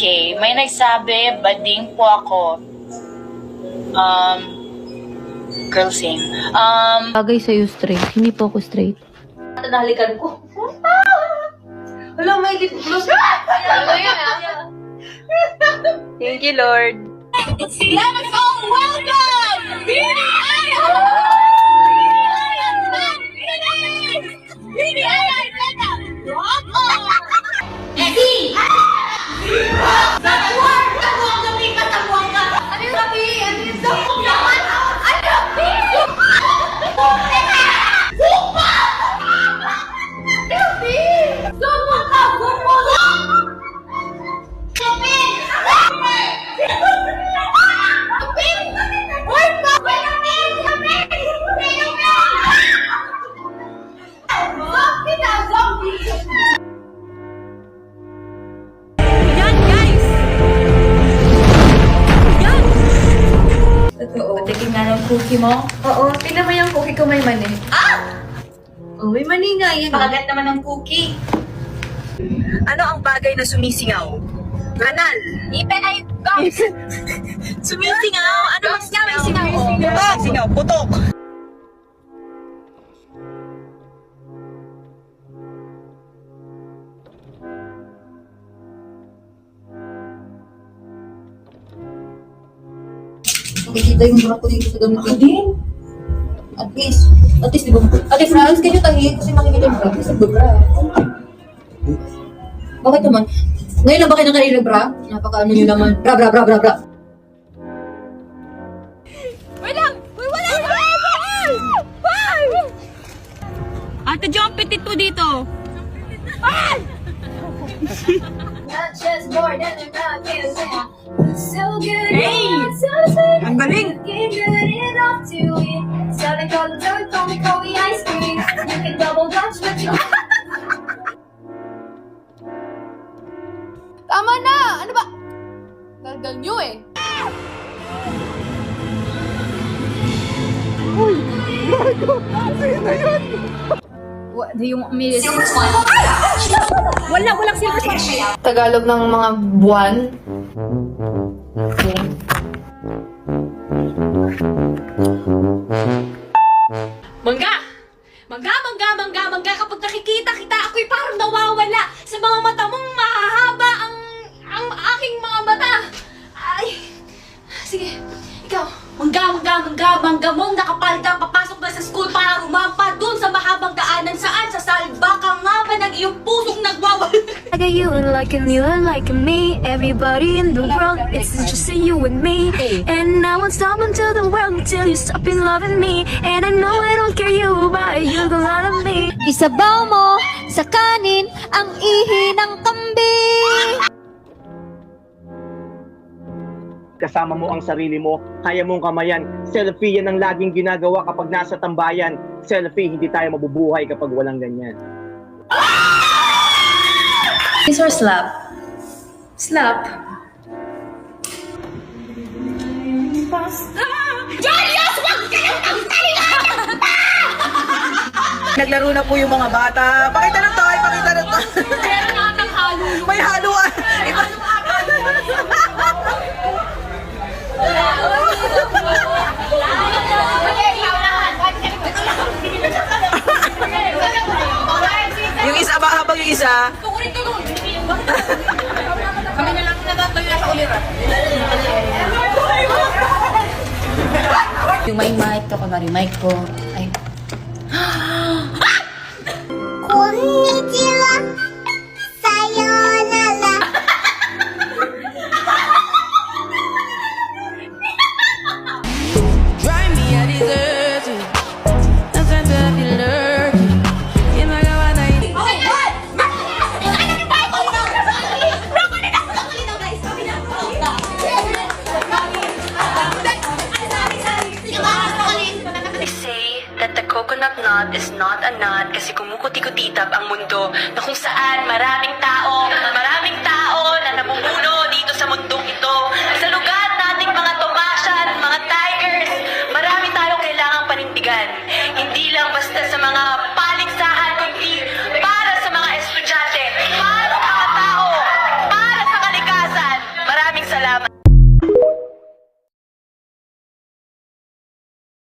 Okay, may nagsabi, bading po ako. Girl sing. Bagay sa'yo straight. Hindi po ako straight. Nahalikan ko. Wala, may lip gloss. Ano yun, ah? Thank you, Lord. Let's all welcome! Patikin nga ng cookie mo. Oo, tingnan mo yung cookie ko may mani. Oh, may mani nga yan. Pakagat naman ng cookie. Ano ang bagay na sumisingaw? Kanal. Ipe ay gums! Sumisingaw? Ano ang singaw? Putok! Singaw, putok. Makikita yung bra ko dito sa damit. Hindi. At least, di ba? Ate Franz, kayo tahi kasi makikita yung bra. Kasi bra. Bakit naman? Ngayon lang ba kayo nakailang bra? Napaka-ano nyo naman. Bra. Ate Jo, ang petit mo dito. Not just more than a rock and roll. So good, Hey! so sweet. Ang galing. Get good enough to eat. Southern color dirt, call me ice cream. You can double dutch, but you Tama na! Ano ba? Gargal nyo eh. Walang silver spot. Tagalog ng mga buwan. Mangga, kapag nakikita kita, ako'y parang nawawala. Sa mga mata mong mahahaba ang aking mga mata. Ay, sige, ikaw, mangga mong nakapalda, papasok na sa school para rumampa dun sa mahabang daanan saan sa salba ka nga ba ng iyong pusong nagwawala. I got you like you like me. Everybody in the world, it's just you and me. And I won't stop until the world until you stop in loving me. And I know I don't care you, but you don't love me. Isabaw mo sa kanin ang ihi ng kambing. Kasama mo ang sarili mo, kaya mong kamayan. Selfie yan ang laging ginagawa kapag nasa tambayan. Selfie, hindi tayo mabubuhay kapag walang ganyan. Kiss or slap? Slap. Naglaro na po yung mga bata. Pakita ng toy, pakita ng toy. Meron nga ng halo. May haluan. Yung isa ba habang yung isa? Kami na lang natatayo sa uliran. Yung may mic ko, kunwari mic ko. Ay, Konnichiwa. Sayonara. Drive me a dessert. Nothing to be lurking. In my gawana. They say that the coconut nut is not a nut kasi kumukuti-kutitap ang mundo na kung saan maraming tao,